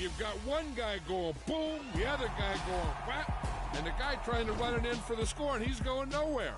you've got one guy going boom, the other guy going whap, and the guy trying to run it in for the score, and he's going nowhere.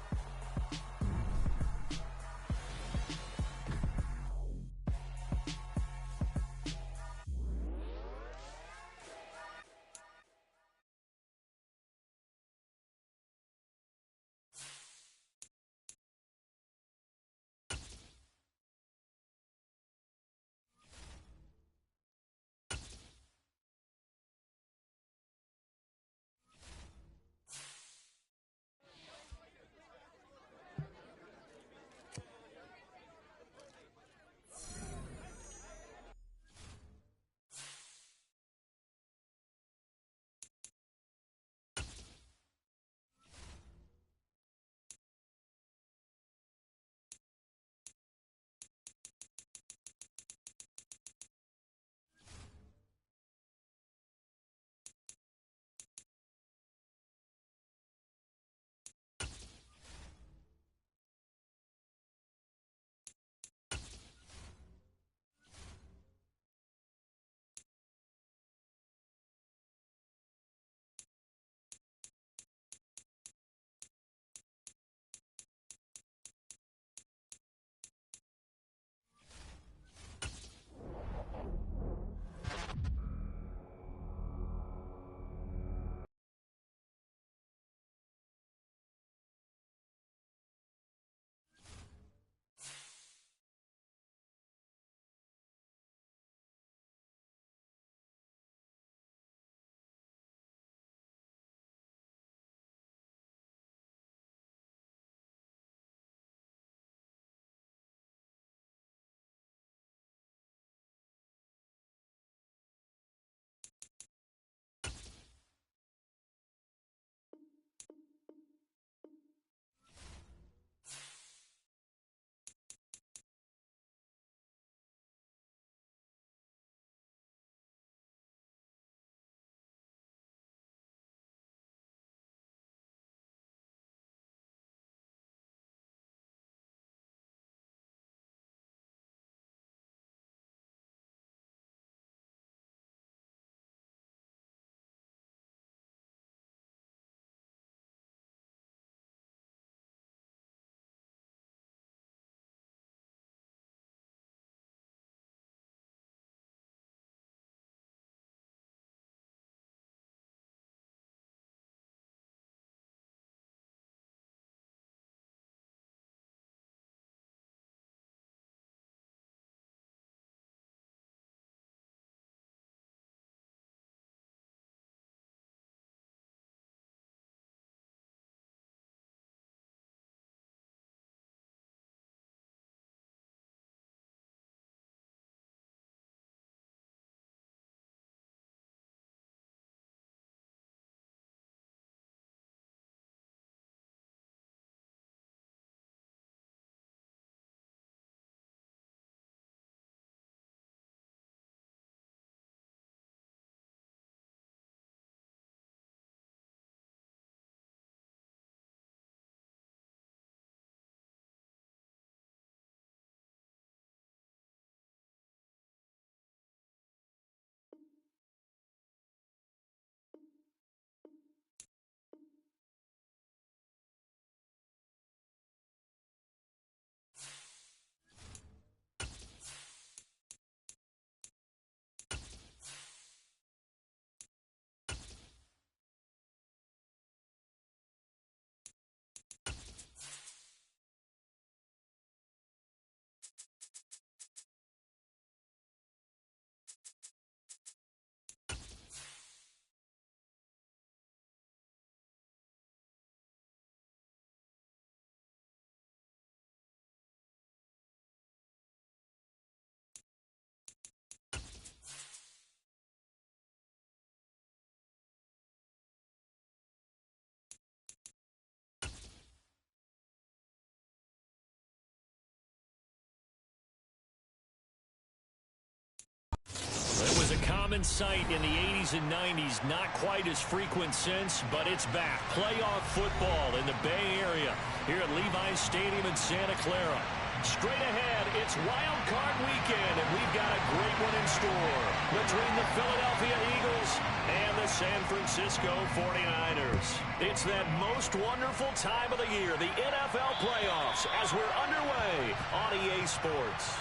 It was a common sight in the 80s and 90s, not quite as frequent since, but it's back. Playoff football in the Bay Area here at Levi's Stadium in Santa Clara. Straight ahead, it's Wildcard weekend, and we've got a great one in store between the Philadelphia Eagles and the San Francisco 49ers. It's that most wonderful time of the year, the NFL playoffs, as we're underway on EA Sports.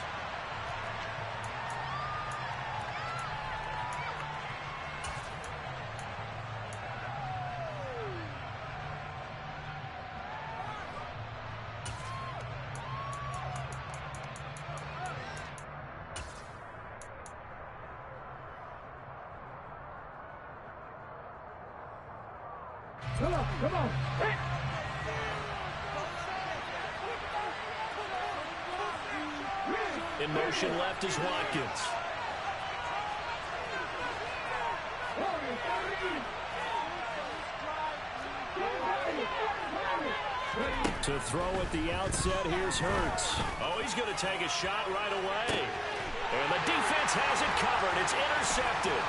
Come on. In motion left is Watkins. To throw at the outset, here's Hurts. Oh, he's going to take a shot right away. And the defense has it covered. It's intercepted.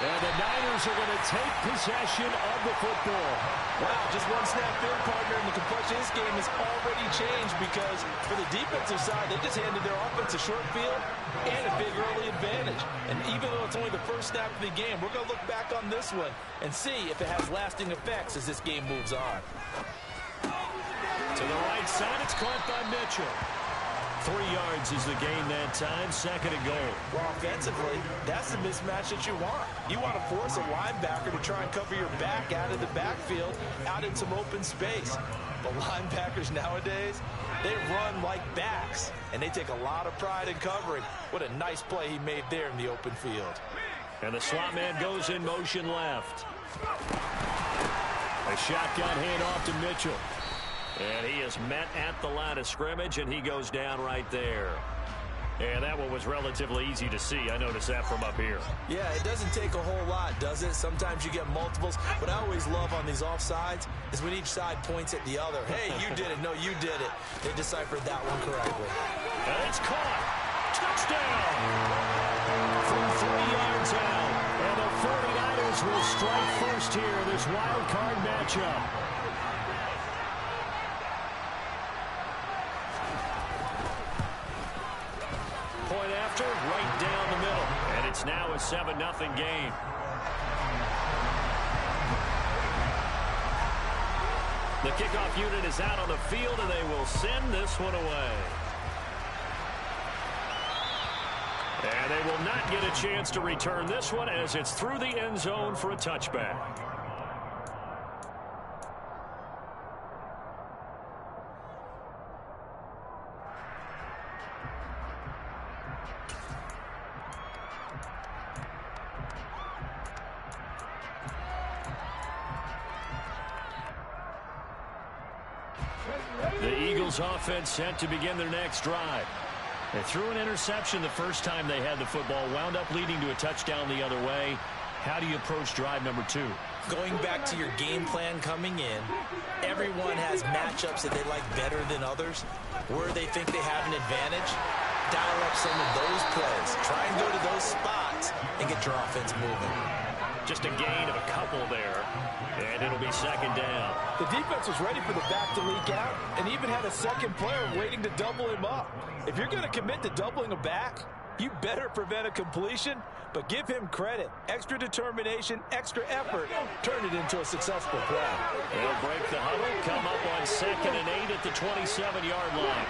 And the Niners are going to take possession of the football. Wow, just one snap there, partner, and the complexion of this game has already changed because for the defensive side, they just handed their offense a short field and a big early advantage. And even though it's only the first snap of the game, we're going to look back on this one and see if it has lasting effects as this game moves on. To the right side, it's caught by Mitchell. 3 yards is the gain that time, second and goal. Well, offensively, that's the mismatch that you want. You want to force a linebacker to try and cover your back out of the backfield, out in some open space. But linebackers nowadays, they run like backs, and they take a lot of pride in covering. What a nice play he made there in the open field. And the slot man goes in motion left. A shotgun handoff to Mitchell. And he is met at the line of scrimmage, and he goes down right there. And that one was relatively easy to see. I noticed that from up here. Yeah, it doesn't take a whole lot, does it? Sometimes you get multiples. What I always love on these offsides is when each side points at the other. Hey, you did it. No, you did it. They deciphered that one correctly. And it's caught. Touchdown! From 3 yards out. And the 49ers will strike first here in this wild card matchup. Right down the middle, and it's now a 7-0 game. The kickoff unit is out on the field, and they will send this one away. And they will not get a chance to return this one as it's through the end zone for a touchback. The Eagles offense set to begin their next drive. They threw an interception the first time they had the football, wound up leading to a touchdown the other way. How do you approach drive number 2? Going back to your game plan coming in, everyone has matchups that they like better than others. Where they think they have an advantage, dial up some of those plays. Try and go to those spots and get your offense moving. Just a gain of a couple there, and it'll be second down. The defense was ready for the back to leak out and even had a second player waiting to double him up. If you're going to commit to doubling a back, you better prevent a completion, but give him credit. Extra determination, extra effort, turn it into a successful play. They'll break the huddle, come up on 2nd and 8 at the 27-yard line.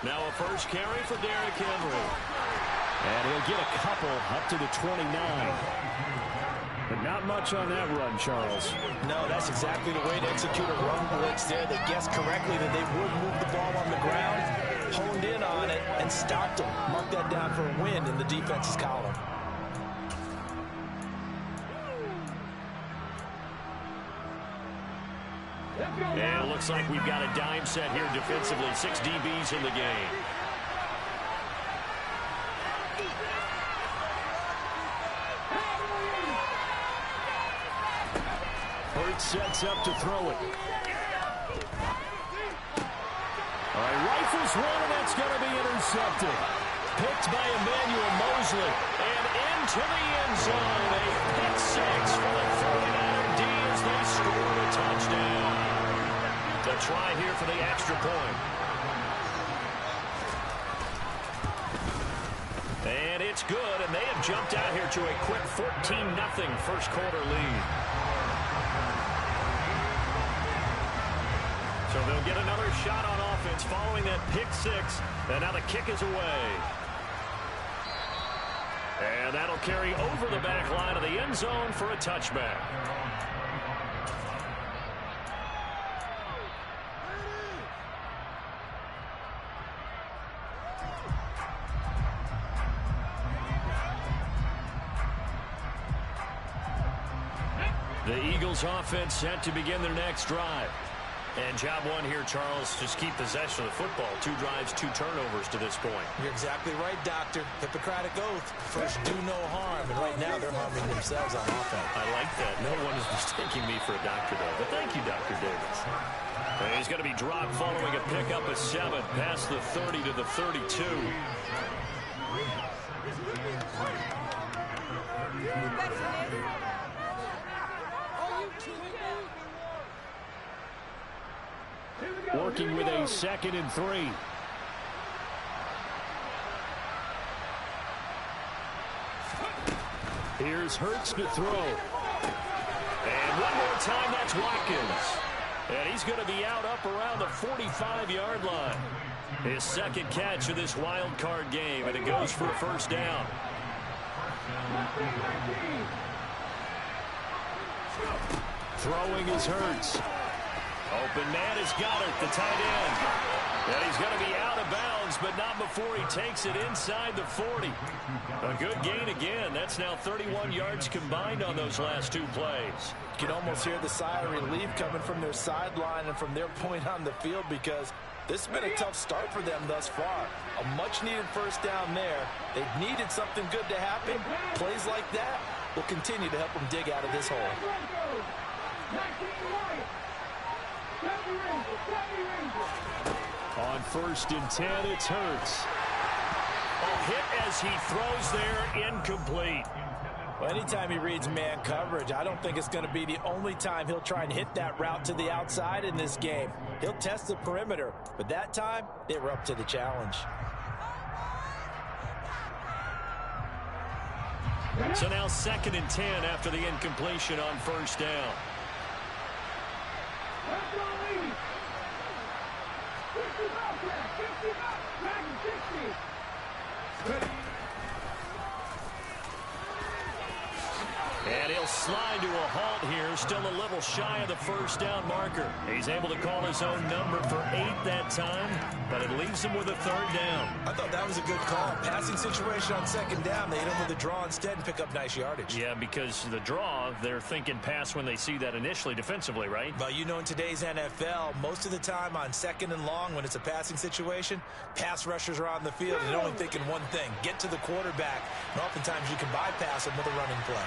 Now a first carry for Derrick Henry. And he'll get a couple up to the 29. But not much on that run, Charles. No, that's exactly the way to execute a run blitz there. They guessed correctly that they would move the ball on the ground, honed in on it, and stopped them. Mark that down for a win in the defense's column. And it looks like we've got a dime set here defensively. 6 DBs in the game. Hurts sets up to throw it. All right, rifles one, and that's going to be intercepted. Picked by Emmanuel Mosley. And into the end zone. A pick six for the 49er D as they score a touchdown. The try here for the extra point. And it's good, and they have jumped out here to a quick 14-0 first quarter lead. So they'll get another shot on offense following that pick six, and now the kick is away. And that'll carry over the back line of the end zone for a touchback. The Eagles offense set to begin their next drive. And job one here, Charles, just keep possession of the football. 2 drives, 2 turnovers to this point. You're exactly right, Doctor. Hippocratic oath. First, do no harm. And right now, they're harming themselves on offense. I like that. No one is mistaking me for a doctor, though. But thank you, Dr. Davis. And he's going to be dropped following a pickup of 7 past the 30 to the 32. Working with a 2nd and 3. Here's Hurts to throw. And one more time, that's Watkins. And he's going to be out up around the 45-yard line. His 2nd catch of this wild card game, and it goes for a first down. Throwing is Hurts. Open man is Goddard, the tight end. And he's going to be out of bounds, but not before he takes it inside the 40. A good gain again. That's now 31 yards combined on those last 2 plays. You can almost hear the sigh of relief coming from their sideline and from their point on the field, because this has been a tough start for them thus far. A much-needed first down there. They've needed something good to happen. Plays like that will continue to help them dig out of this hole. On 1st and 10, it's Hurts. A hit as he throws there, incomplete. Well, anytime he reads man coverage, I don't think it's going to be the only time he'll try and hit that route to the outside in this game. He'll test the perimeter, but that time, they were up to the challenge. So now 2nd and 10 after the incompletion on first down. And he'll slide to a halt here, still a little shy of the first down marker. He's able to call his own number for 8 that time, but it leaves him with a 3rd down. I thought that was a good call. Passing situation on 2nd down, they hit him with a draw instead and pick up nice yardage. Yeah, because the draw, they're thinking pass when they see that initially defensively, right? Well, you know, in today's NFL, most of the time on 2nd and long, when it's a passing situation, pass rushers are on the field and they're only thinking one thing: get to the quarterback. And oftentimes you can bypass them with a running play.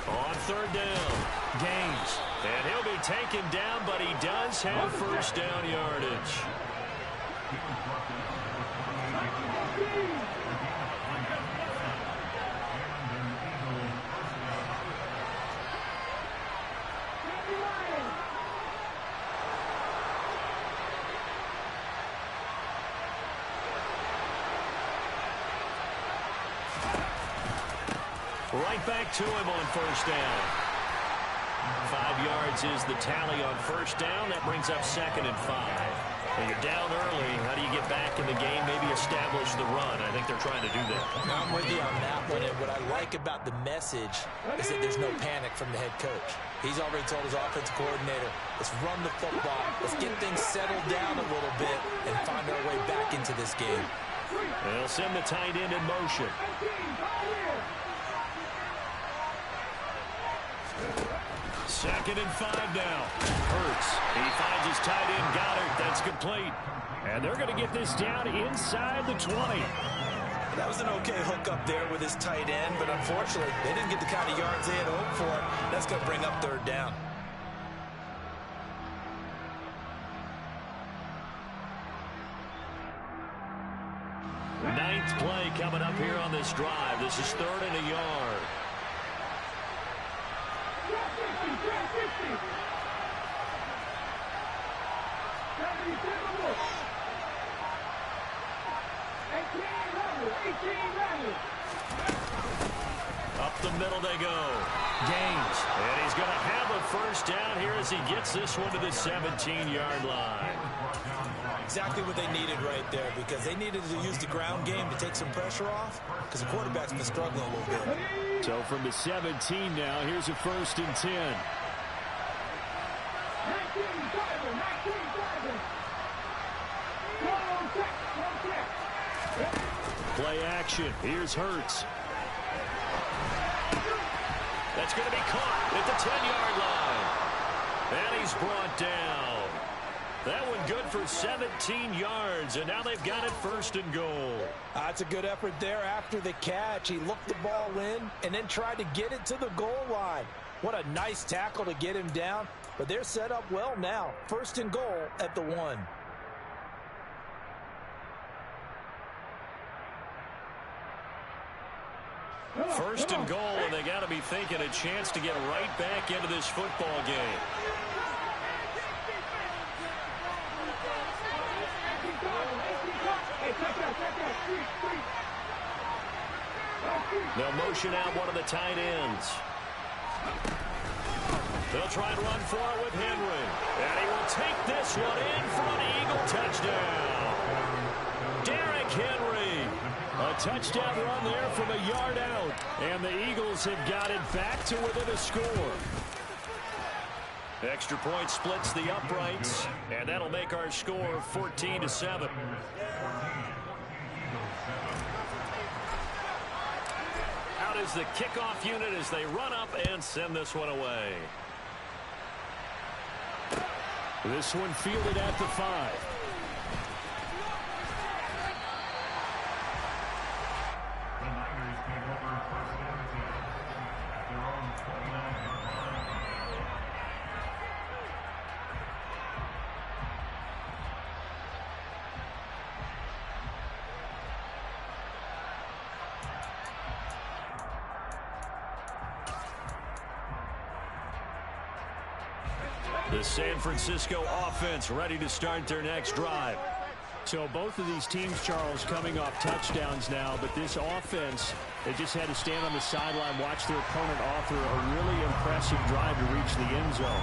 On 3rd down, Gaines. And he'll be taken down, but he does have first down yardage. Right back to him on first down. 5 yards is the tally on first down. That brings up 2nd and 5. When you're down early, how do you get back in the game, maybe establish the run? I think they're trying to do that. I'm with you on that one, and what I like about the message is that there's no panic from the head coach. He's already told his offensive coordinator, let's run the football, let's get things settled down a little bit and find our way back into this game. They'll send the tight end in motion. Second and 5 now. Hurts. He finds his tight end, Goddard. That's complete. And they're going to get this down inside the 20. That was an okay hook up there with his tight end, but unfortunately, they didn't get the kind of yards they had hoped for. That's going to bring up 3rd down. Ninth play coming up here on this drive. This is 3rd and a yard. Up the middle they go. Gaines. And he's going to have a first down here as he gets this one to the 17-yard line. Exactly what they needed right there, because they needed to use the ground game to take some pressure off, because the quarterback's been struggling a little bit. So from the 17 now, here's a 1st and 10. Play action. Here's Hurts. That's going to be caught at the 10-yard line. And he's brought down. That one good for 17 yards, and now they've got it 1st and goal. That's a good effort there after the catch. He looked the ball in and then tried to get it to the goal line. What a nice tackle to get him down, but they're set up well now. 1st and goal at the 1. First and goal, and they got to be thinking a chance to get right back into this football game. They'll motion out one of the tight ends. They'll try and run for it with Henry. And he will take this one in for an Eagle touchdown. Derrick Henry. A touchdown run there from a yard out. And the Eagles have got it back to within a score. Extra point splits the uprights. And that'll make our score 14-7. Out is the kickoff unit as they run up and send this one away. This one fielded at the 5. The San Francisco offense ready to start their next drive. So both of these teams, Charles, coming off touchdowns now, but this offense, they just had to stand on the sideline, watch their opponent author a really impressive drive to reach the end zone.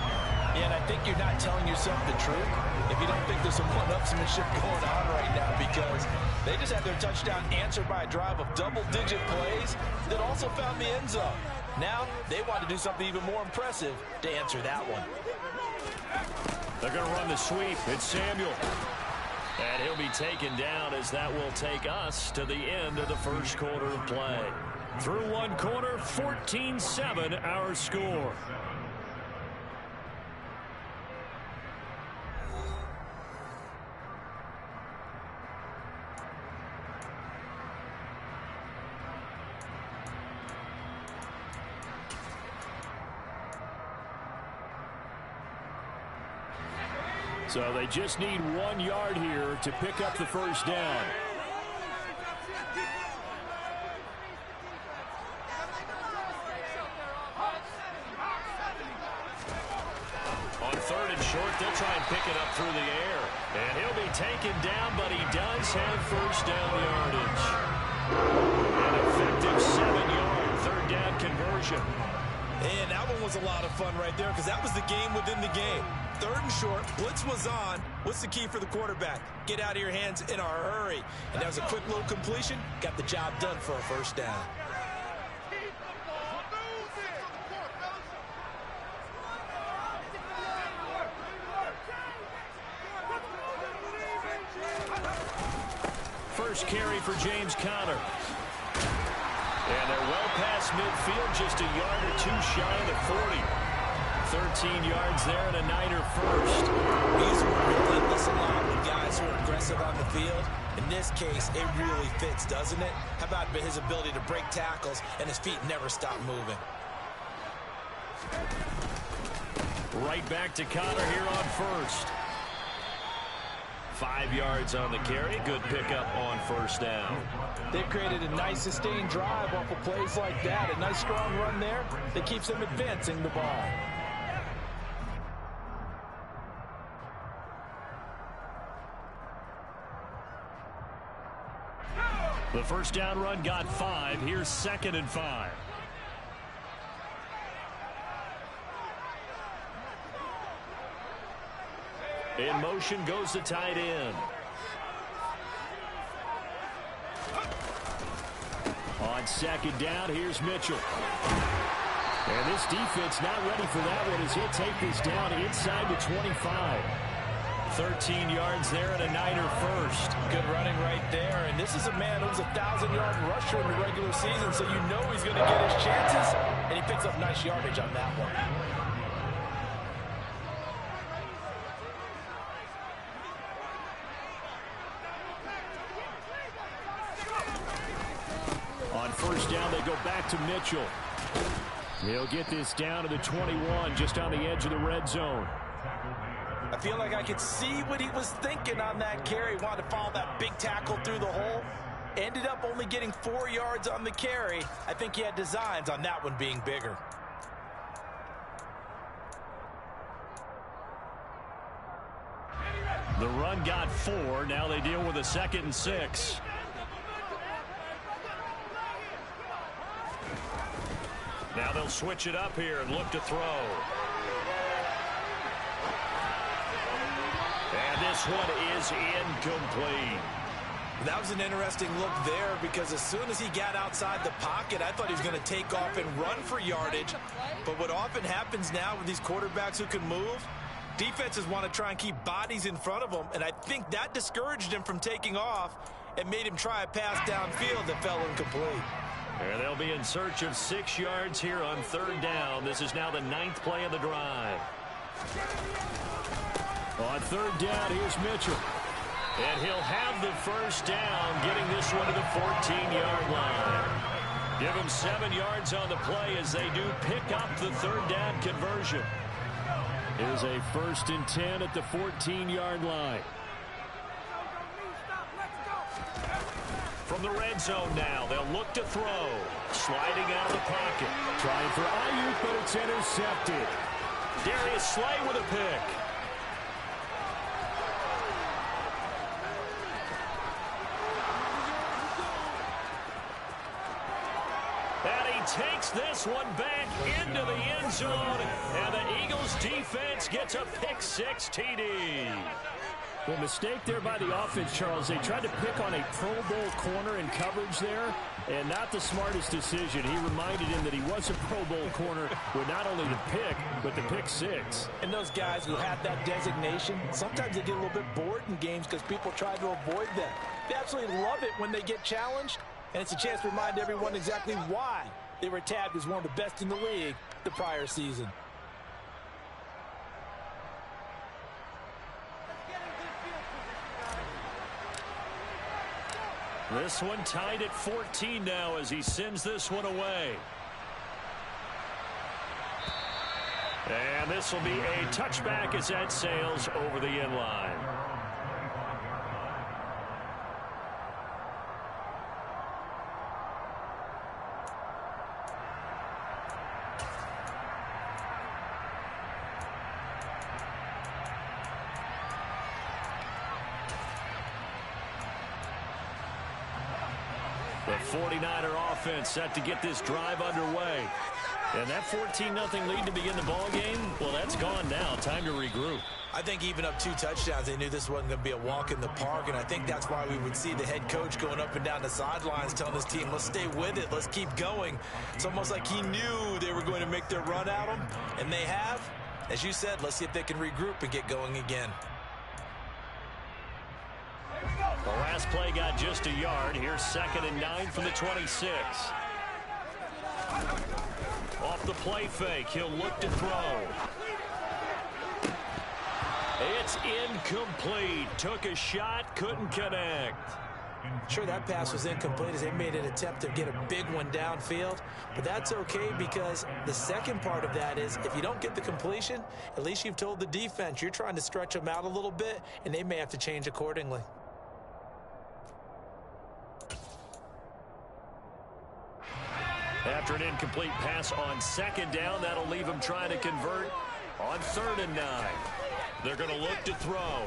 Yeah, and I think you're not telling yourself the truth if you don't think there's some one-upsmanship going on right now, because they just had their touchdown answered by a drive of double-digit plays that also found the end zone. Now they want to do something even more impressive to answer that one. They're going to run the sweep. It's Samuel. And he'll be taken down as that will take us to the end of the first quarter of play. Through one quarter, 14-7 our score. So they just need 1 yard here to pick up the first down. On 3rd and short, they'll try and pick it up through the air. And he'll be taken down, but he does have first down yardage. An effective 7-yard 3rd down conversion. And that one was a lot of fun right there, because that was the game within the game. 3rd and short, blitz was on. What's the key for the quarterback? Get out of your hands in a hurry. And that was a quick little completion. Got the job done for a first down. First carry for James Conner. And they're well past midfield, just a yard or two shy of the 40. 13 yards there and a Niner first. He's relentless a lot with guys who are aggressive on the field. In this case, it really fits, doesn't it? How about his ability to break tackles and his feet never stop moving? Right back to Conner here on first. 5 yards on the carry. Good pickup on first down. They've created a nice sustained drive off of plays like that. A nice strong run there that keeps them advancing the ball. The first down run got 5. Here's 2nd and 5. In motion goes the tight end. On 2nd down, here's Mitchell. And this defense not ready for that one as he'll take this down inside the 25. 13 yards there and a Niner first. Good running right there. And this is a man who's a 1,000-yard rusher in the regular season, so you know he's going to get his chances. And he picks up nice yardage on that one. On first down, they go back to Mitchell. He'll get this down to the 21, just on the edge of the red zone. I feel like I could see what he was thinking on that carry. Wanted to follow that big tackle through the hole. Ended up only getting 4 yards on the carry. I think he had designs on that one being bigger. The run got 4. Now they deal with a 2nd and 6. Now they'll switch it up here and look to throw. And this one is incomplete. That was an interesting look there because as soon as he got outside the pocket, I thought he was going to take off and run for yardage. But what often happens now with these quarterbacks who can move, defenses want to try and keep bodies in front of them, and I think that discouraged him from taking off and made him try a pass downfield that fell incomplete. And they'll be in search of 6 yards here on 3rd down. This is now the 9th play of the drive. On 3rd down, here's Mitchell. And he'll have the first down, getting this one to the 14-yard line. Give him 7 yards on the play as they do pick up the 3rd down conversion. Here's a 1st and 10 at the 14-yard line. From the red zone now, they'll look to throw. Sliding out of the pocket. Trying for Ayuk, but it's intercepted. Darius Slay with a pick. And he takes this one back into the end zone. And the Eagles defense gets a pick-6 TD. Well, mistake there by the offense, Charles. They tried to pick on a Pro Bowl corner in coverage there, and not the smartest decision. He reminded him that he was a Pro Bowl corner with not only the pick, but the pick-6. And those guys who have that designation, sometimes they get a little bit bored in games because people try to avoid them. They absolutely love it when they get challenged, and it's a chance to remind everyone exactly why they were tabbed as one of the best in the league the prior season. This one tied at 14 now as he sends this one away. And this will be a touchback as that sails over the end line. The 49er offense set to get this drive underway. And that 14-0 lead to begin the ball game, well, that's gone now. Time to regroup. I think even up 2 touchdowns, they knew this wasn't going to be a walk in the park, and I think that's why we would see the head coach going up and down the sidelines telling his team, let's stay with it, let's keep going. It's almost like he knew they were going to make their run at him, and they have. As you said, let's see if they can regroup and get going again. The last play got just a yard. Here's 2nd and 9 from the 26. Off the play fake, he'll look to throw. It's incomplete. Took a shot, couldn't connect. Sure, that pass was incomplete as they made an attempt to get a big one downfield, but that's okay because the second part of that is if you don't get the completion, at least you've told the defense you're trying to stretch them out a little bit, and they may have to change accordingly. After an incomplete pass on second down, that'll leave him trying to convert on 3rd and 9. They're going to look to throw.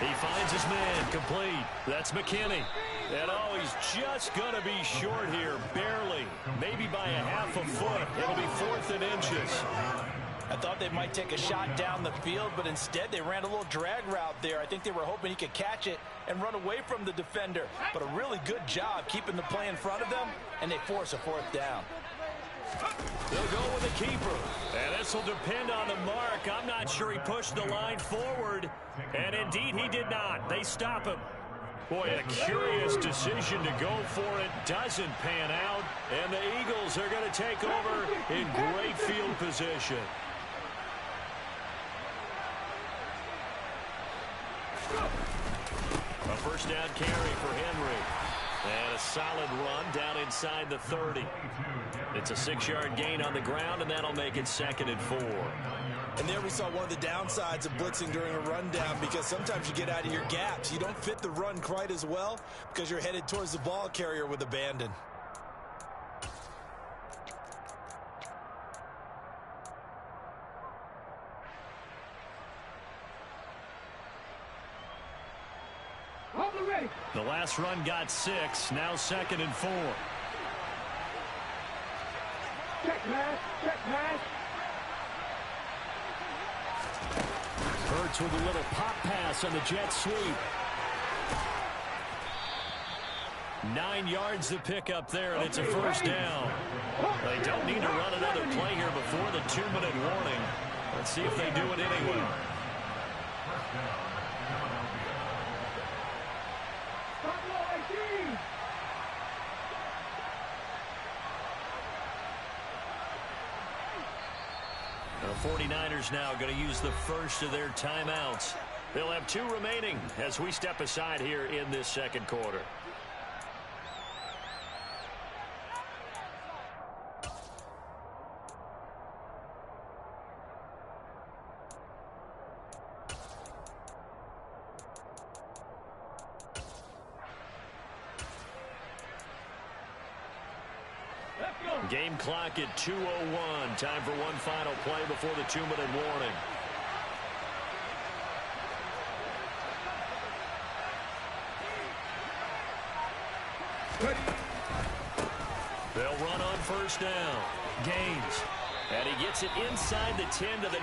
He finds his man, complete. That's McKinney. And oh, he's just going to be short here, barely. Maybe by a half a foot. It'll be 4th and inches. I thought they might take a shot down the field, but instead they ran a little drag route there. I think they were hoping he could catch it and run away from the defender. But a really good job keeping the play in front of them, and they force a 4th down. They'll go with the keeper. And this will depend on the mark. I'm not sure he pushed the line forward. And indeed, he did not. They stop him. Boy, a curious decision to go for it. Doesn't pan out. And the Eagles are going to take over in great field position. A first down carry for Henry. And a solid run down inside the 30. It's a 6-yard gain on the ground, and that'll make it 2nd and 4. And there we saw one of the downsides of blitzing during a rundown, because sometimes you get out of your gaps. You don't fit the run quite as well because you're headed towards the ball carrier with abandon. The last run got 6. Now 2nd and 4. Check pass. Check pass. Hurts with a little pop pass on the jet sweep. 9 yards to pick up there, and it's a first down. They don't need to run another play here before the 2-minute warning. Let's see if they do it anyway. The 49ers now going to use the first of their timeouts. They'll have 2 remaining as we step aside here in this second quarter. Game clock at 2:01. Time for one final play before the 2-minute warning. They'll run on first down. Gaines. And he gets it inside the 10 to the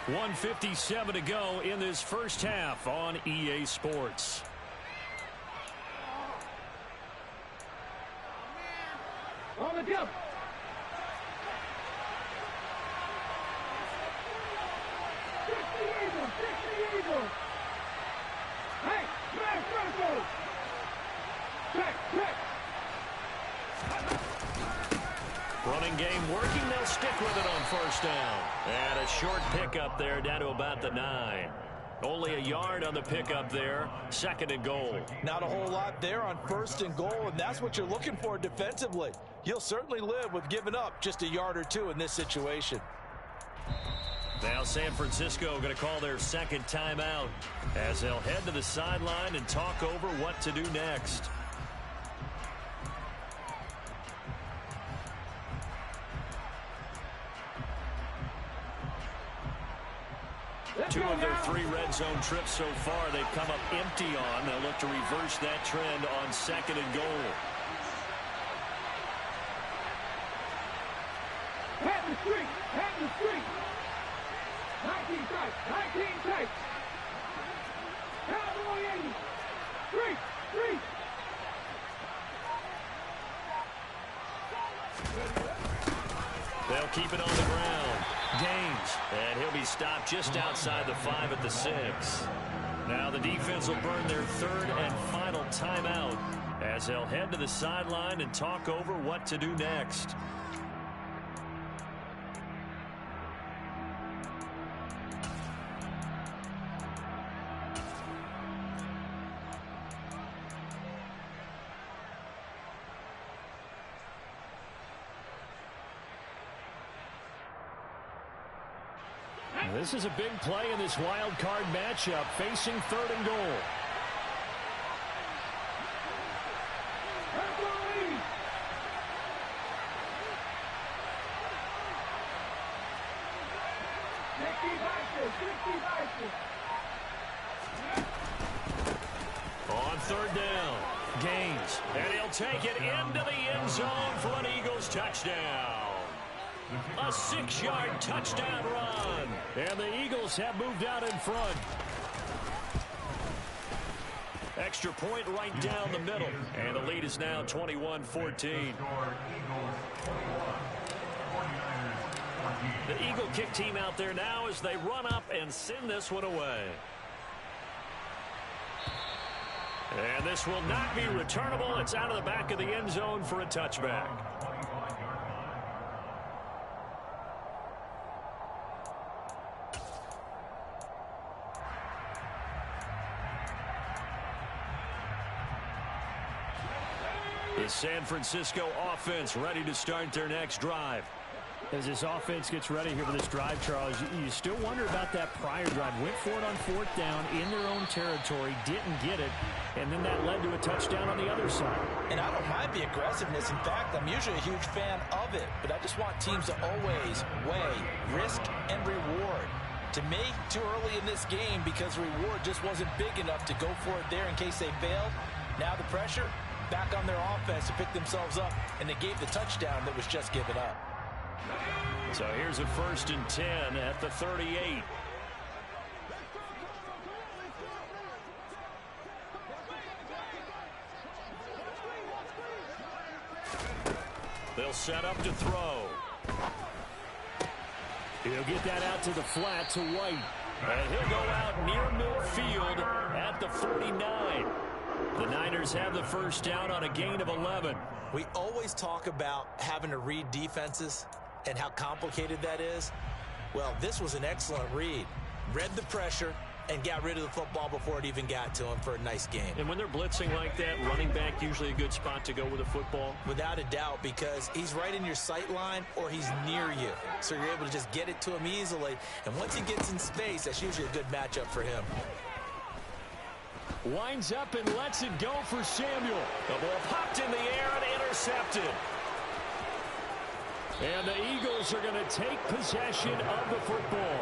9. 1:57 to go in this first half on EA Sports. On the jump. Check the Eagle. Check the Eagle. Hey, smash circle. Check, check. Running game working. They'll stick with it on first down. And a short pickup there down to about the 9. Only a yard on the pickup there. 2nd and goal. Not a whole lot there on 1st and goal, and that's what you're looking for defensively. You'll certainly live with giving up just a yard or 2 in this situation. Now San Francisco going to call their second timeout as they'll head to the sideline and talk over what to do next. Two of their 3 red zone trips so far, they've come up empty on. They'll look to reverse that trend on 2nd and goal. Hat the street. Hat the street. 19 tight. 19 tight. Cowboy 80. Street. Street. They'll keep it on the ground. Gaines. And he'll be stopped just outside the 5 at the 6. Now the defense will burn their 3rd and final timeout as they'll head to the sideline and talk over what to do next. This is a big play in this wild card matchup, facing 3rd and goal. On 3rd down, Gaines, and he'll take it into the end zone for an Eagles touchdown. A 6-yard touchdown run, and the Eagles have moved out in front. Extra point right down the middle, and the lead is now 21-14. The Eagle kick team out there now as they run up and send this one away. And this will not be returnable. It's out of the back of the end zone for a touchback. The San Francisco offense ready to start their next drive. As this offense gets ready here for this drive, Charles, you still wonder about that prior drive. Went for it on 4th down in their own territory, didn't get it, and then that led to a touchdown on the other side. And I don't mind the aggressiveness. In fact, I'm usually a huge fan of it, but I just want teams to always weigh risk and reward. To me, too early in this game because reward just wasn't big enough to go for it there in case they failed. Now the pressure back on their offense to pick themselves up, and they gave the touchdown that was just given up. So here's a 1st and 10 at the 38. They'll set up to throw. He'll get that out to the flat to White. And he'll go out near midfield at the 49. The Niners have the 1st down on a gain of 11. We always talk about having to read defenses and how complicated that is. Well, this was an excellent read. Read the pressure and got rid of the football before it even got to him for a nice game. And when they're blitzing like that, running back usually a good spot to go with a football? Without a doubt, because he's right in your sight line or he's near you. So you're able to just get it to him easily. And once he gets in space, that's usually a good matchup for him. Winds up and lets it go for Samuel. The ball popped in the air and intercepted. And the Eagles are going to take possession of the football.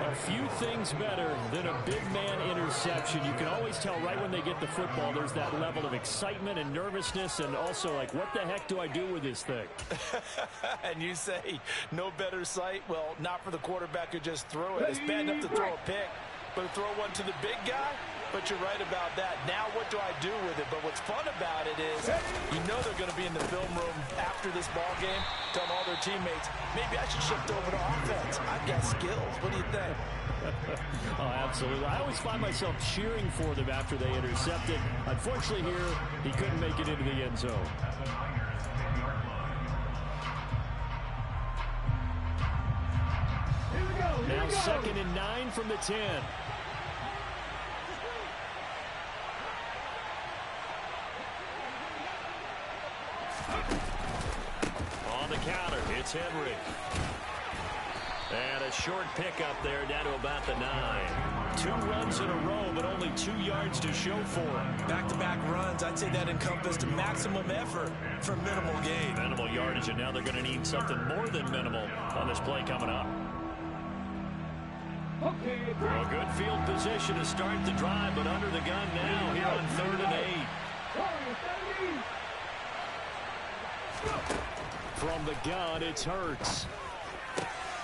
A few things better than a big man interception. You can always tell right when they get the football, there's that level of excitement and nervousness, and also like, what the heck do I do with this thing? And you say, no better sight? Well, not for the quarterback who just threw it. It's bad enough to throw a pick, but to throw one to the big guy? But you're right about that. Now what do I do with it? But what's fun about it is you know they're going to be in the film room after this ball game, telling all their teammates, maybe I should shift over to offense. I've got skills. What do you think? Oh, absolutely. I always find myself cheering for them after they intercepted. Unfortunately here, he couldn't make it into the end zone. Now 2nd and 9 from the 10. On the counter, it's Henry. And a short pickup there down to about the 9. 2 runs in a row, but only 2 yards to show for it. Back-to-back runs, I'd say that encompassed maximum effort for minimal gain. Minimal yardage, and now they're going to need something more than minimal on this play coming up. Okay, A good field position to start the drive, but under the gun now here on 3rd and 8. From the gun, it's Hurts.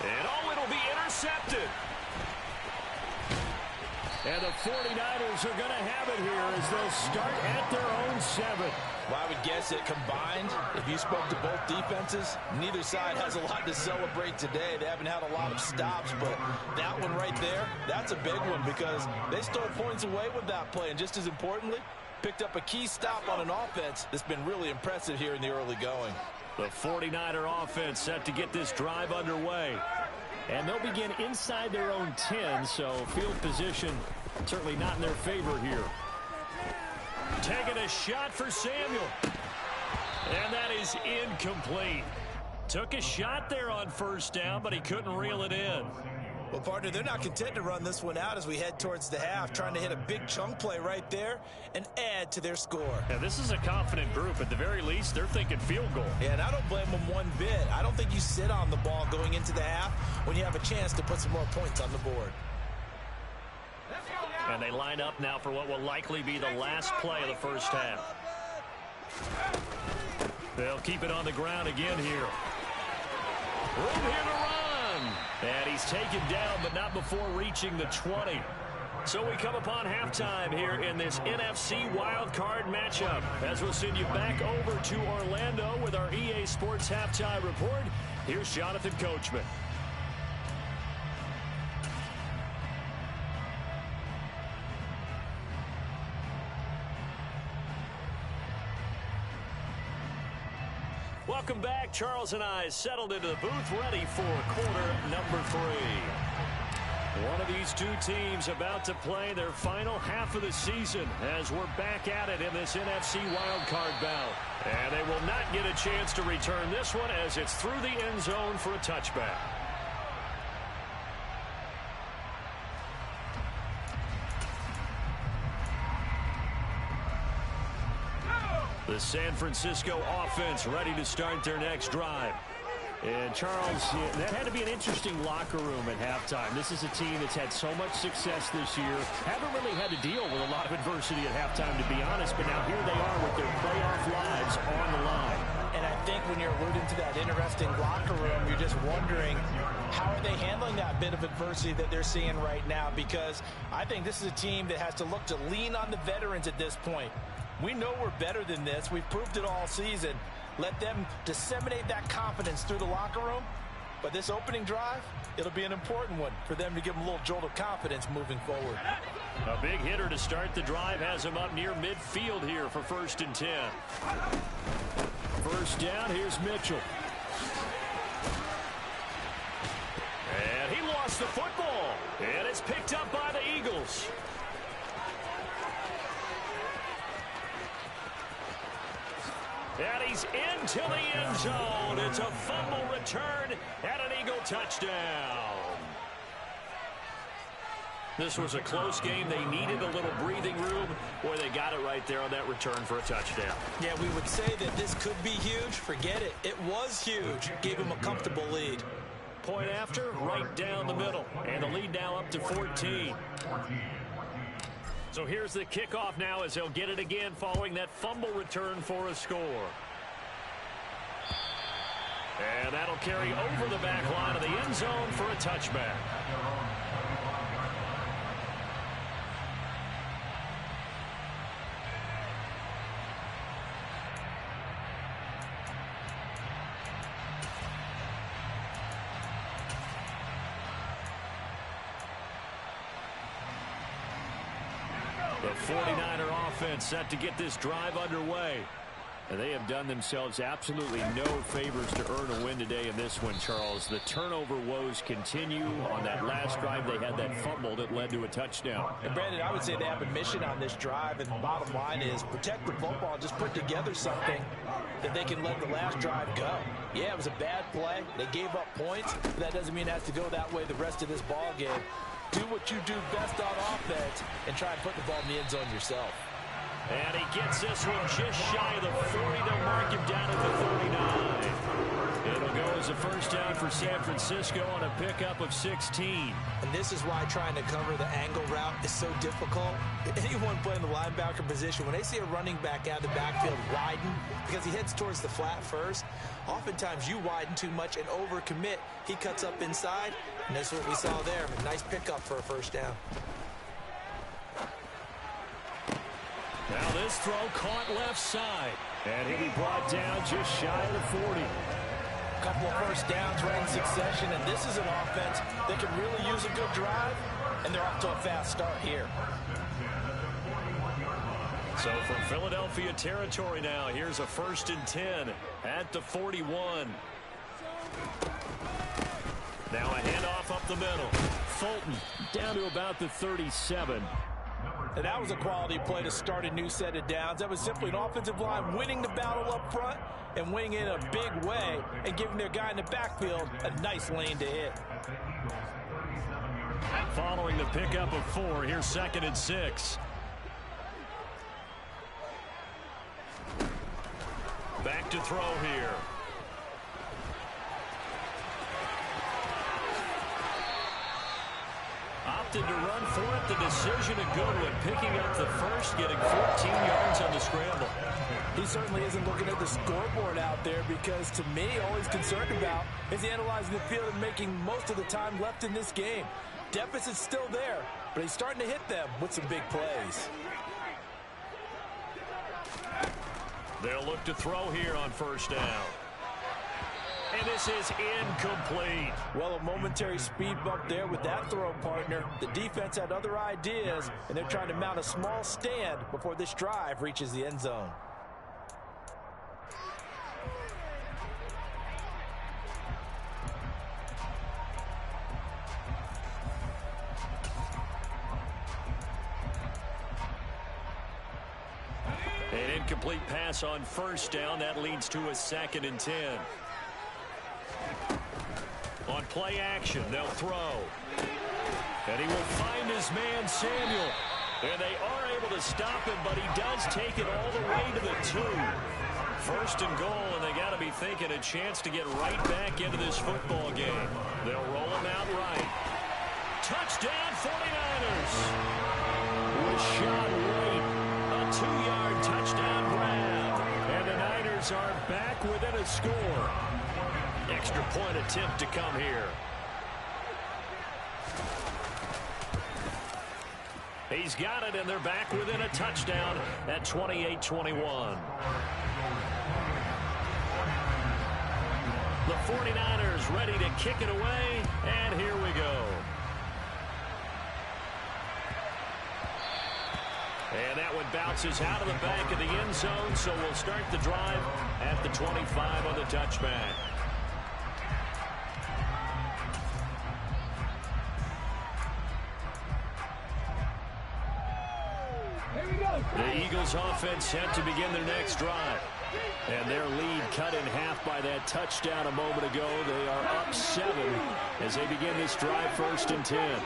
And oh, it'll be intercepted. And the 49ers are going to have it here as they'll start at their own 7. Well, I would guess it combined, if you spoke to both defenses, neither side has a lot to celebrate today. They haven't had a lot of stops, but that one right there, that's a big one because they stole points away with that play. And just as importantly, picked up a key stop on an offense that's been really impressive here in the early going. The 49er offense set to get this drive underway. And they'll begin inside their own 10, so field position certainly not in their favor here. Taking a shot for Samuel. And that is incomplete. Took a shot there on first down, but he couldn't reel it in. Well, partner, they're not content to run this one out as we head towards the half, trying to hit a big chunk play right there and add to their score. Yeah, this is a confident group. At the very least, they're thinking field goal. Yeah, and I don't blame them one bit. I don't think you sit on the ball going into the half when you have a chance to put some more points on the board. And they line up now for what will likely be the last play of the first half. They'll keep it on the ground again here. Room here to run. And he's taken down, but not before reaching the 20. So we come upon halftime here in this NFC Wildcard matchup. As we'll send you back over to Orlando with our EA Sports Halftime Report, here's Jonathan Coachman. Welcome back. Charles and I settled into the booth, ready for quarter number 3. One of these two teams about to play their final half of the season as we're back at it in this NFC wildcard bout. And they will not get a chance to return this one as it's through the end zone for a touchback. The San Francisco offense ready to start their next drive. And Charles, that had to be an interesting locker room at halftime. This is a team that's had so much success this year. Haven't really had to deal with a lot of adversity at halftime, to be honest. But now here they are with their playoff lives on the line. And I think when you're alluding to that interesting locker room, you're just wondering how are they handling that bit of adversity that they're seeing right now? Because I think this is a team that has to look to lean on the veterans at this point. We know we're better than this. We've proved it all season. Let them disseminate that confidence through the locker room. But this opening drive, it'll be an important one for them to give them a little jolt of confidence moving forward. A big hitter to start the drive has him up near midfield here for 1st and 10. First down, here's Mitchell. And he lost the football. And it's picked up by the Eagles. And he's into the end zone. It's a fumble return and an Eagle touchdown. This was a close game. They needed a little breathing room. Boy, they got it right there on that return for a touchdown. Yeah, we would say that this could be huge. Forget it. It was huge. Gave him a comfortable lead. Point after, right down the middle. And the lead now up to 14. So here's the kickoff now as they'll get it again following that fumble return for a score. And that'll carry over the back line of the end zone for a touchback. The 49er offense set to get this drive underway. And they have done themselves absolutely no favors to earn a win today in this one, Charles. The turnover woes continue. On that last drive, they had that fumble that led to a touchdown. And Brandon, I would say they have a mission on this drive, and the bottom line is protect the football, just put together something that they can let the last drive go. Yeah, it was a bad play. They gave up points, but that doesn't mean it has to go that way the rest of this ball game. Do what you do best on offense and try and put the ball in the end zone yourself. And he gets this one just shy of the 40. They'll mark him down at the 39. It'll go as a first down for San Francisco on a pickup of 16. And this is why trying to cover the angle route is so difficult. Anyone playing the linebacker position, when they see a running back out of the backfield widen, because he heads towards the flat first, oftentimes you widen too much and overcommit. He cuts up inside, and that's what we saw there. A nice pickup for a first down. Now this throw caught left side. And he'll be brought down just shy of the 40. A couple of first downs right in succession, and this is an offense that can really use a good drive, and they're off to a fast start here. So from Philadelphia territory now, here's a 1st and 10 at the 41. Now a handoff up the middle. Fulton down to about the 37. And that was a quality play to start a new set of downs. That was simply an offensive line winning the battle up front and winning in a big way and giving their guy in the backfield a nice lane to hit. Following the pickup of 4, here's 2nd and 6. Back to throw here. Opted to run for it. The decision a good one. Picking up the first, getting 14 yards on the scramble. He certainly isn't looking at the scoreboard out there because, to me, all he's concerned about is analyzing the field and making most of the time left in this game. Deficit's still there, but he's starting to hit them with some big plays. They'll look to throw here on 1st down. And this is incomplete. Well, a momentary speed bump there with that throw, partner. The defense had other ideas, and they're trying to mount a small stand before this drive reaches the end zone. An incomplete pass on 1st down. That leads to a 2nd and 10. On play action, they'll throw. And he will find his man, Samuel. And they are able to stop him, but he does take it all the way to the 2. 1st and goal, and they got to be thinking a chance to get right back into this football game. They'll roll him out right. Touchdown, 49ers. Was shot right. A 2-yard touchdown grab. And the Niners are back within a score. Extra point attempt to come here. He's got it, and they're back within a touchdown at 28-21. The 49ers ready to kick it away, and here we go. And that one bounces out of the back of the end zone, so we'll start the drive at the 25 on the touchback. The Eagles offense set to begin their next drive. And their lead cut in half by that touchdown a moment ago. They are up 7 as they begin this drive 1st and 10.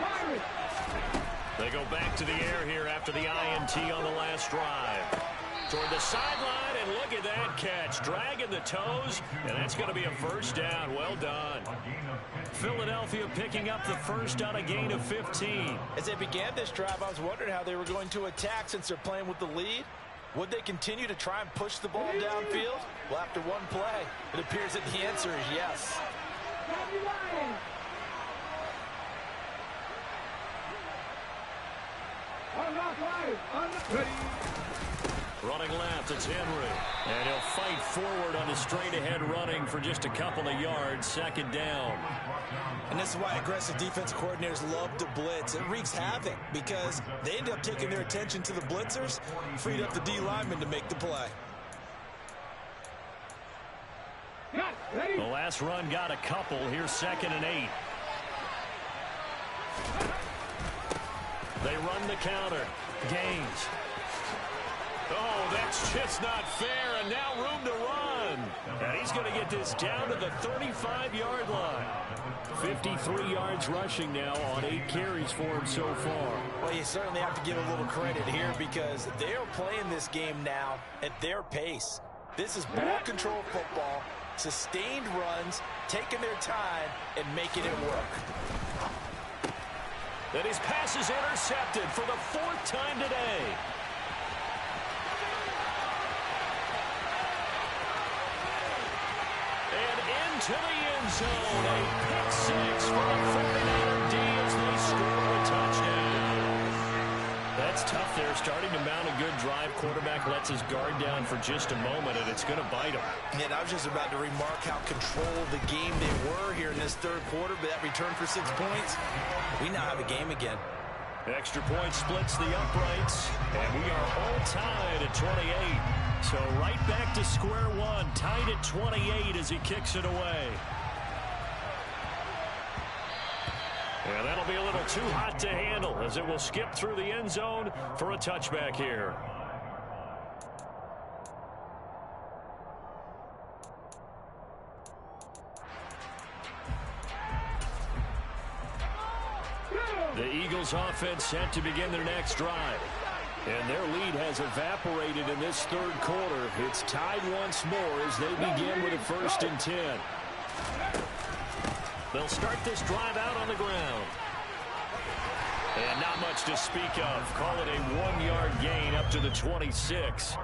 They go back to the air here after the INT on the last drive. Toward the sideline, and look at that catch. Dragging the toes, and that's going to be a 1st down. Well done. Philadelphia picking up the first on a gain of 15. As they began this drive, I was wondering how they were going to attack since they're playing with the lead. Would they continue to try and push the ball downfield? Well, after one play, it appears that the answer is yes. Running left, it's Henry. And he'll fight forward on a straight-ahead running for just a couple of yards, 2nd down. And this is why aggressive defense coordinators love to blitz. It wreaks havoc because they end up taking their attention to the blitzers, freed up the D lineman to make the play. The last run got a couple. Here's 2nd and 8. They run the counter. Gaines. Oh, that's just not fair, and now room to run. And he's going to get this down to the 35-yard line. 53 yards rushing now on 8 carries for him so far. Well, you certainly have to give a little credit here because they are playing this game now at their pace. This is ball control football, sustained runs, taking their time, and making it work. Then his pass is intercepted for the 4th time today. To the end zone, a pick 6 for the 49er D as they score a touchdown. That's tough there, starting to mount a good drive. Quarterback lets his guard down for just a moment, and it's going to bite him. And I was just about to remark how controlled the game they were here in this 3rd quarter, but that return for 6 points, we now have a game again. Extra point splits the uprights, and we are all tied at 28. So right back to square one, tied at 28 as he kicks it away. And that'll be a little too hot to handle as it will skip through the end zone for a touchback here. The Eagles offense set to begin their next drive. And their lead has evaporated in this third quarter. It's tied once more as they begin with a 1st and 10. They'll start this drive out on the ground. And not much to speak of. Call it a 1-yard gain up to the 26.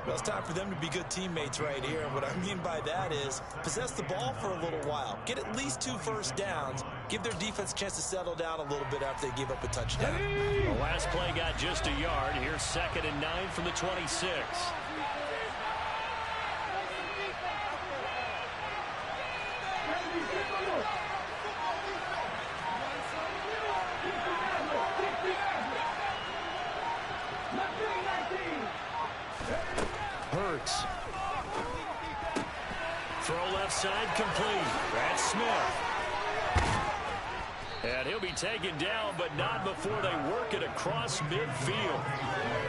Well, it's time for them to be good teammates right here. And what I mean by that is possess the ball for a little while. Get at least 2 first downs. Give their defense a chance to settle down a little bit after they give up a touchdown. The last play got just a yard. Here's 2nd and 9 from the 26. Hurts. Throw left side complete. That's Smith. And he'll be taken down, but not before they work it across midfield.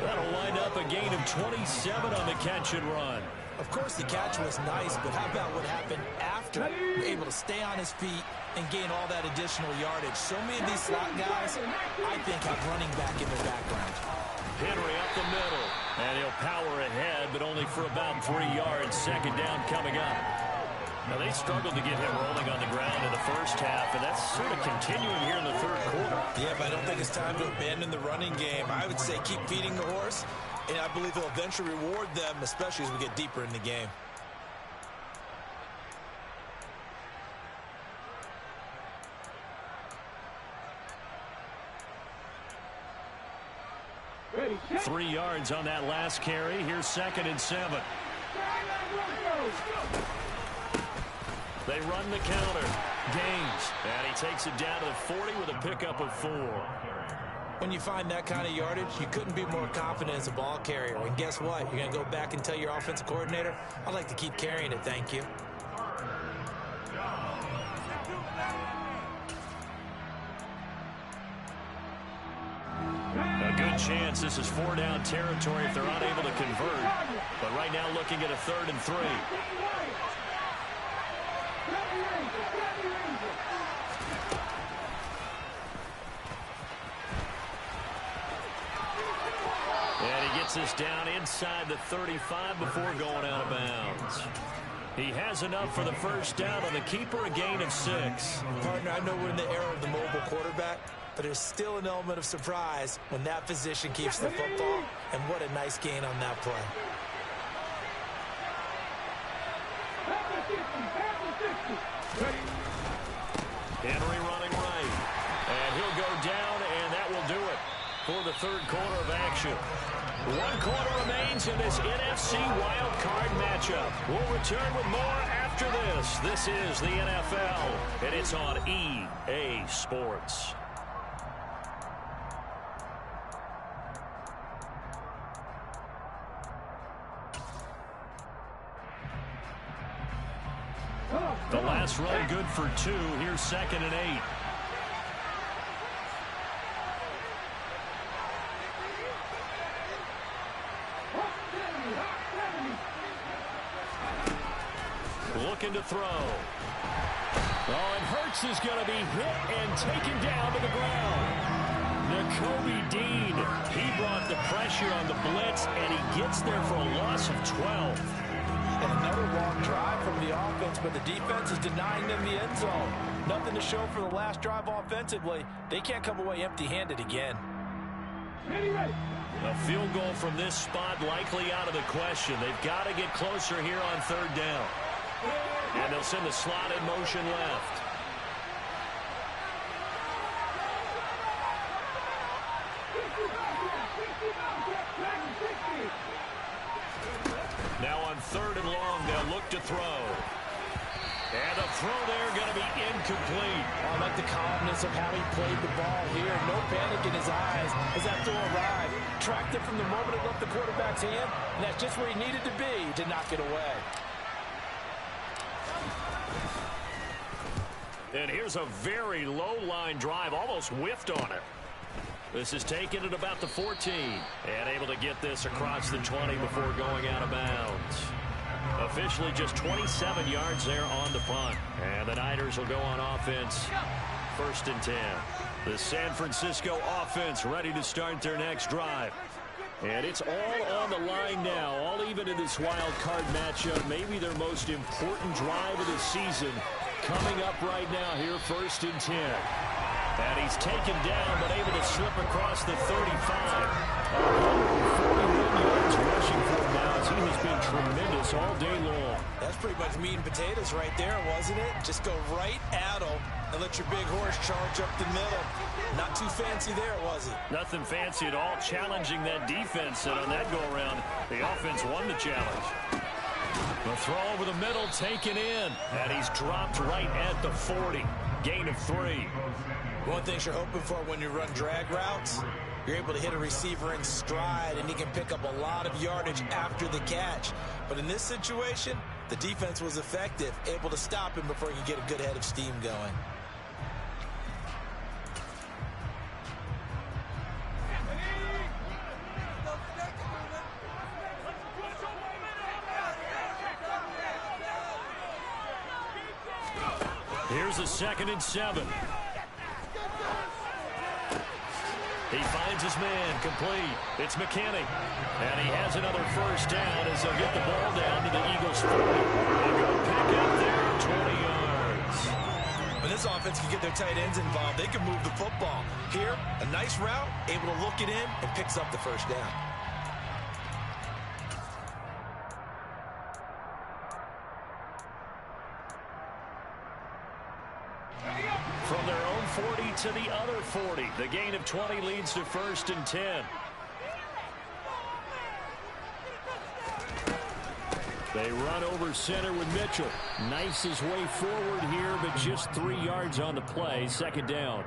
That'll wind up a gain of 27 on the catch and run. Of course, the catch was nice, but how about what happened after? Able to stay on his feet and gain all that additional yardage. So many of these slot guys, I think, have running back in their background. Henry up the middle, and he'll power ahead, but only for about 3 yards. 2nd down coming up. Now, they struggled to get him rolling on the ground in the first half, and that's sort of continuing here in the third quarter. Yeah, but I don't think it's time to abandon the running game. I would say keep feeding the horse, and I believe he'll eventually reward them, especially as we get deeper in the game. Ready, 3 yards on that last carry. Here's 2nd and 7. They run the counter. Gaines. And he takes it down to the 40 with a pickup of 4. When you find that kind of yardage, you couldn't be more confident as a ball carrier. And guess what? You're going to go back and tell your offensive coordinator, I'd like to keep carrying it, thank you. A good chance this is 4-down territory if they're unable to convert. But right now looking at a 3rd and 3. And he gets us down inside the 35 before going out of bounds. He has enough for the 1st down on the keeper, a gain of 6. Partner, I know we're in the era of the mobile quarterback, but there's still an element of surprise when that position keeps the football, and what a nice gain on that play. Henry running right, and he'll go down, and that will do it for the third quarter of action. 1 quarter remains in this NFC Wildcard matchup. We'll return with more after this. This is the NFL, and it's on EA Sports. The last run good for 2. Here's 2nd and 8. Looking to throw. Oh, and Hurts is going to be hit and taken down to the ground. Nakobe Dean, he brought the pressure on the blitz, and he gets there for a loss of 12. And another long drive from the offense, but the defense is denying them the end zone. Nothing to show for the last drive offensively. They can't come away empty-handed again. A field goal from this spot likely out of the question. They've got to get closer here on 3rd down. And they'll send the slot in motion left. Now on 3rd and long, they'll look to throw. And the throw there going to be incomplete. I like the calmness of how he played the ball here. No panic in his eyes as that throw arrived. Tracked it from the moment it left the quarterback's hand, and that's just where he needed to be to knock it away. And here's a very low-line drive, almost whiffed on it. This is taken at about the 14. And able to get this across the 20 before going out of bounds. Officially just 27 yards there on the punt. And the Niners will go on offense. 1st and 10. The San Francisco offense ready to start their next drive. And it's all on the line now, all even in this wild card matchup. Maybe their most important drive of the season coming up right now here, 1st and 10. And he's taken down, but able to slip across the 35. 141 yards rushing for him now, as he has been tremendous all day long. That's pretty much meat and potatoes right there, wasn't it? Just go right at him and let your big horse charge up the middle. Not too fancy there, was it? Nothing fancy at all, challenging that defense. And on that go-around, the offense won the challenge. The throw over the middle, taken in. And he's dropped right at the 40. Gain of 3. One thing you're hoping for when you run drag routes, you're able to hit a receiver in stride, and he can pick up a lot of yardage after the catch. But in this situation, the defense was effective, able to stop him before he could get a good head of steam going. Here's a 2nd and 7. He finds his man, complete. It's McKinney. And he has another 1st down as they'll get the ball down to the Eagles' 40. They're going to pick up there 20 yards. When this offense can get their tight ends involved, they can move the football. Here, a nice route, able to look it in, and picks up the 1st down. From their own 40 to the other 40. The gain of 20 leads to 1st and 10. They run over center with Mitchell. Knifes his way forward here, but just 3 yards on the play. 2nd down.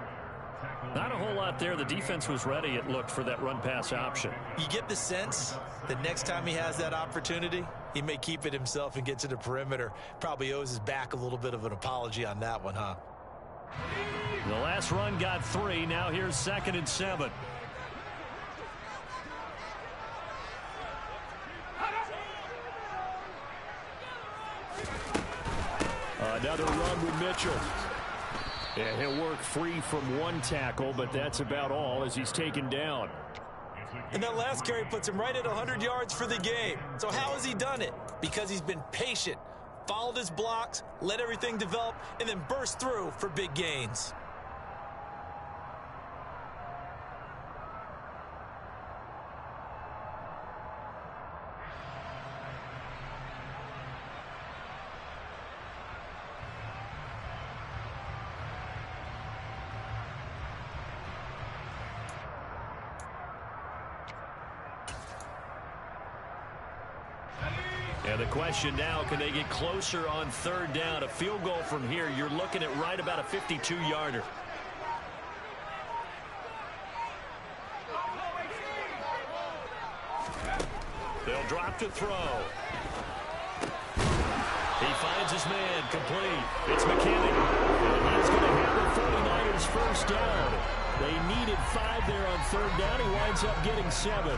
Not a whole lot there. The defense was ready, it looked, for that run-pass option. You get the sense that next time he has that opportunity, he may keep it himself and get to the perimeter. Probably owes his back a little bit of an apology on that one, huh? The last run got 3. Now here's 2nd and 7. Another run with Mitchell. And he'll work free from 1 tackle, but that's about all as he's taken down. And that last carry puts him right at 100 yards for the game. So how has he done it? Because he's been patient, followed his blocks, let everything develop, and then burst through for big gains. And the question now, can they get closer on 3rd down? A field goal from here, you're looking at right about a 52-yarder. They'll drop to throw. He finds his man, complete. It's McKinney. And he's going to have the 49ers 1st down. They needed 5 there on 3rd down. He winds up getting 7.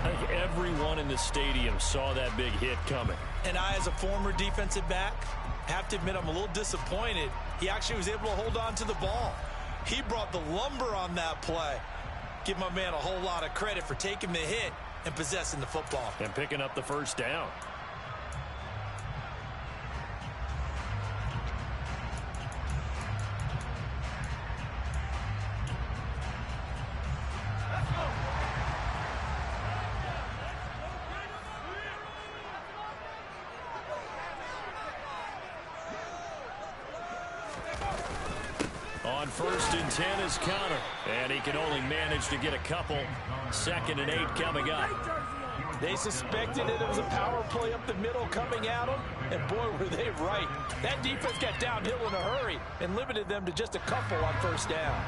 I think everyone in the stadium saw that big hit coming. And I, as a former defensive back, have to admit I'm a little disappointed. He actually was able to hold on to the ball. He brought the lumber on that play. Give my man a whole lot of credit for taking the hit and possessing the football. And picking up the 1st down. On 1st and 10 is Connor. And he can only manage to get a couple. 2nd and 8 coming up. They suspected it was a power play up the middle coming at them, and boy, were they right. That defense got downhill in a hurry and limited them to just a couple on 1st down.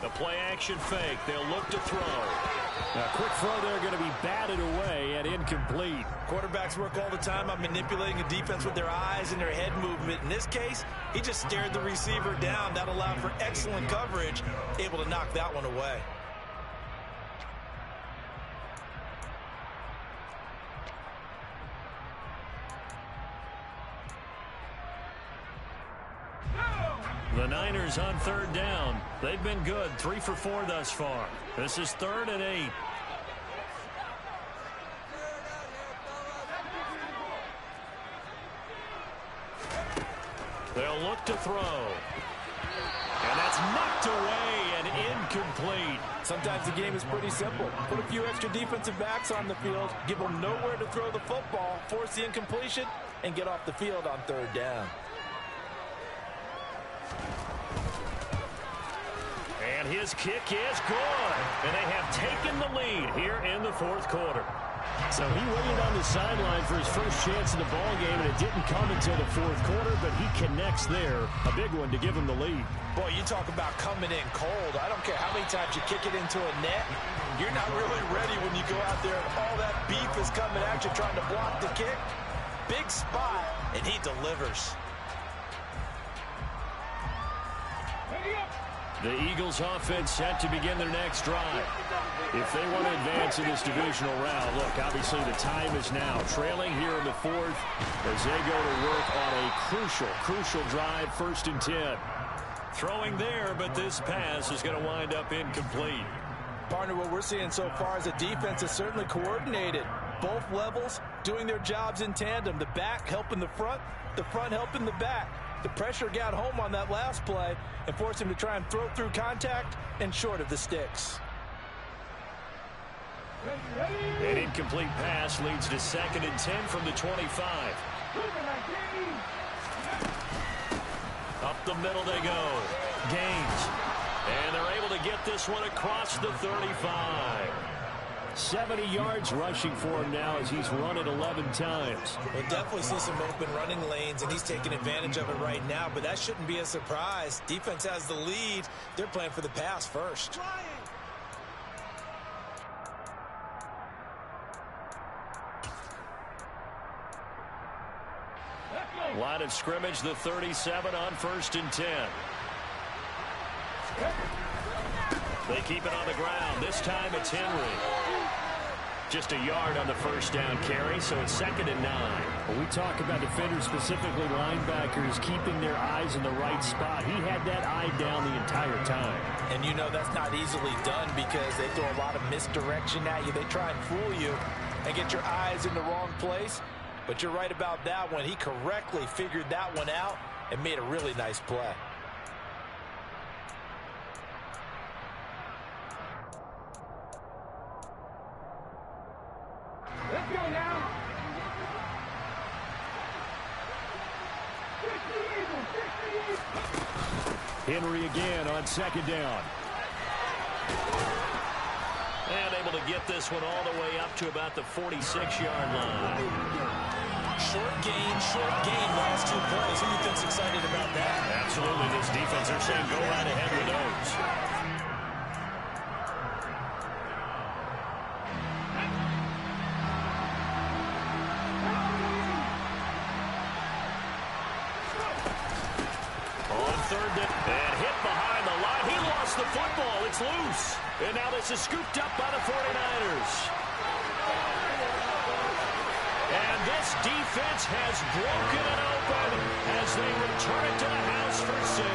The play action fake. They'll look to throw. A quick throw there going to be batted away and incomplete. Quarterbacks work all the time on manipulating a defense with their eyes and their head movement. In this case, he just stared the receiver down. That allowed for excellent coverage, able to knock that one away. The Niners on third down. They've been good, 3 for 4 thus far. This is 3rd and 8. They'll look to throw. And that's knocked away and incomplete. Sometimes the game is pretty simple. Put a few extra defensive backs on the field, give them nowhere to throw the football, force the incompletion, and get off the field on third down. And his kick is good. And they have taken the lead here in the 4th quarter. So he waited on the sideline for his first chance in the ball game, and it didn't come until the 4th quarter, but he connects there. A big one to give him the lead. Boy, you talk about coming in cold. I don't care how many times you kick it into a net. You're not really ready when you go out there and all that beef is coming at you trying to block the kick. Big spot, and he delivers. The Eagles offense set to begin their next drive. If they want to advance in this divisional round, look, obviously the time is now. Trailing here in the 4th as they go to work on a crucial drive, 1st and 10. Throwing there, but this pass is going to wind up incomplete. Partner, what we're seeing so far is the defense is certainly coordinated. Both levels doing their jobs in tandem. The back helping the front helping the back. The pressure got home on that last play and forced him to try and throw through contact and short of the sticks. An incomplete pass leads to 2nd and 10 from the 25. Up the middle they go. Gaines. And they're able to get this one across the 35. 70 yards rushing for him now as he's run it 11 times. We'll definitely see some open running lanes, and he's taking advantage of it right now, but that shouldn't be a surprise. Defense has the lead. They're playing for the pass first. Line of scrimmage, the 37 on 1st and 10. They keep it on the ground. This time it's Henry. Just a yard on the 1st down carry, so it's 2nd and 9. When we talk about defenders, specifically linebackers, keeping their eyes in the right spot, he had that eye down the entire time. And you know that's not easily done because they throw a lot of misdirection at you. They try and fool you and get your eyes in the wrong place. But you're right about that one. He correctly figured that one out and made a really nice play. Let's go now. Henry again on 2nd down. And able to get this one all the way up to about the 46-yard line. Short gain, last 2 plays. Who do you think's excited about that? Absolutely. This defense, they're saying go right ahead with those. On 3rd down, and hit behind the line. He lost the football. It's loose. And now this is scooped up by the 49ers. And this defense has broken it open as they return it to the house for 6.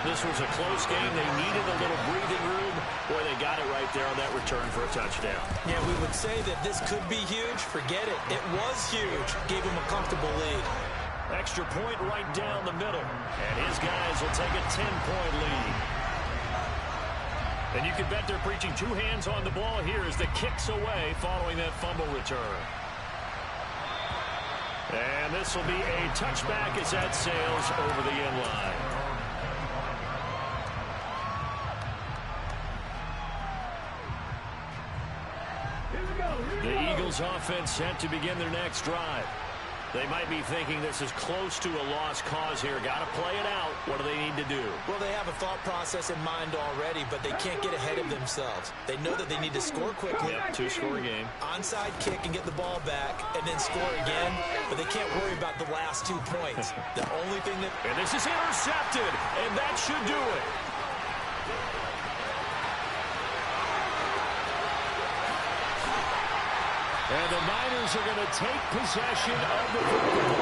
This was a close game. They needed a little breathing room. Boy, they got it right there on that return for a touchdown. Yeah, we would say that this could be huge. Forget it. It was huge. Gave him a comfortable lead. Extra point right down the middle. And his guys will take a 10-point lead. And you can bet they're preaching 2 hands on the ball here as the kick's away following that fumble return. And this will be a touchback as that sails over the end line. The Eagles offense set to begin their next drive. They might be thinking this is close to a lost cause here. Got to play it out. What do they need to do? Well, they have a thought process in mind already, but they can't get ahead of themselves. They know that they need to score quickly. Yep, two-score game. Onside kick and get the ball back, and then score again. But they can't worry about the last 2 points. The only thing that... And this is intercepted, and that should do it. And the Niners are going to take possession of the football.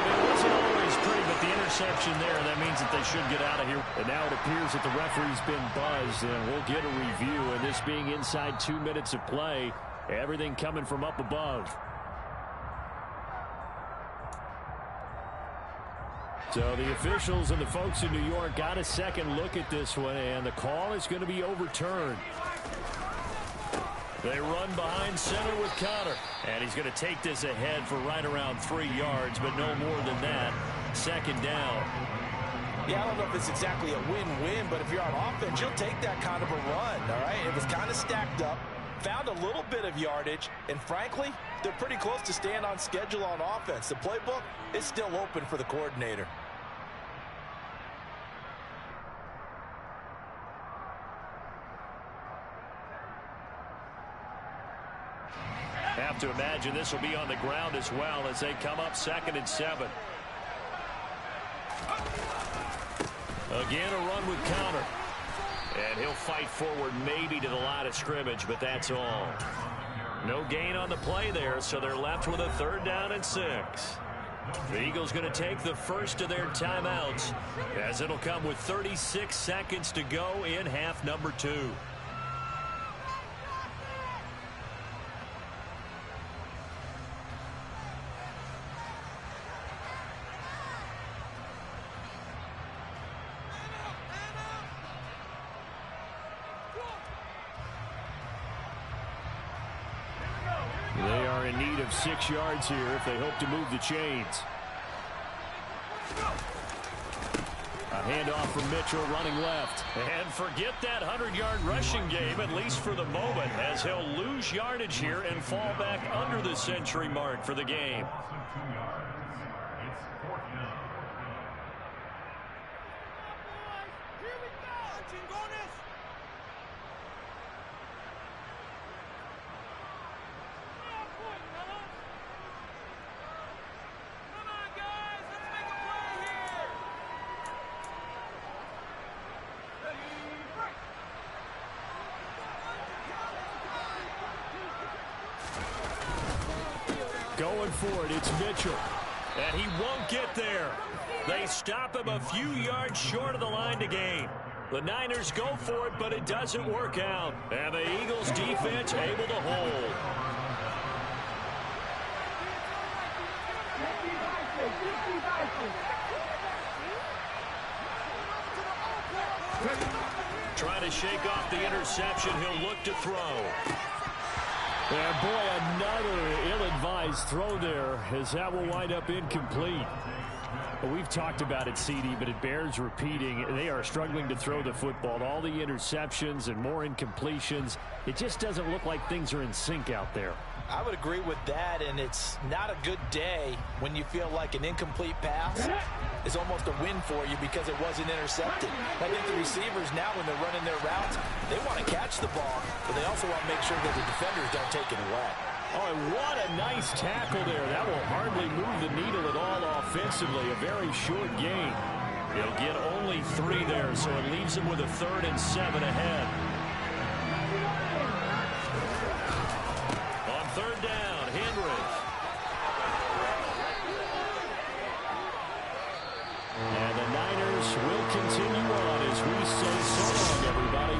It wasn't always pretty, but the interception there, that means that they should get out of here. And now it appears that the referee's been buzzed, and we'll get a review. And this being inside 2 minutes of play, everything coming from up above. So the officials and the folks in New York got a second look at this one, and the call is going to be overturned. They run behind center with Connor. And he's going to take this ahead for right around 3 yards, but no more than that. Second down. Yeah, I don't know if it's exactly a win-win, but if you're on offense, you'll take that kind of a run, all right? It was kind of stacked up, found a little bit of yardage, and frankly, they're pretty close to staying on schedule on offense. The playbook is still open for the coordinator. Have to imagine this will be on the ground as well as they come up 2nd and 7. Again, a run with counter. And he'll fight forward maybe to the line of scrimmage, but that's all. No gain on the play there, so they're left with a 3rd down and 6. The Eagles going to take the first of their timeouts as it'll come with 36 seconds to go in half number 2. They are in need of 6 yards here if they hope to move the chains. A handoff from Mitchell running left. And forget that 100-yard rushing game, at least for the moment, as he'll lose yardage here and fall back under the century mark for the game. Going for it, it's Mitchell. And he won't get there. They stop him a few yards short of the line to gain. The Niners go for it, but it doesn't work out. And the Eagles defense able to hold. Trying to shake off the interception. He'll look to throw. And boy, another ill-advised throw there, as that will wind up incomplete. Well, we've talked about it, CD, but it bears repeating. They are struggling to throw the football. All the interceptions and more incompletions. It just doesn't look like things are in sync out there. I would agree with that, and it's not a good day when you feel like an incomplete pass is almost a win for you because it wasn't intercepted. I think the receivers now, when they're running their routes, they want to catch the ball, but they also want to make sure that the defenders don't take it away. Oh, and what a nice tackle there. That will hardly move the needle at all offensively. A very short gain. He'll get only 3 there, so it leaves him with a 3rd and 7 ahead. On 3rd down, Henry. And the Niners will continue on as we say so long, everybody.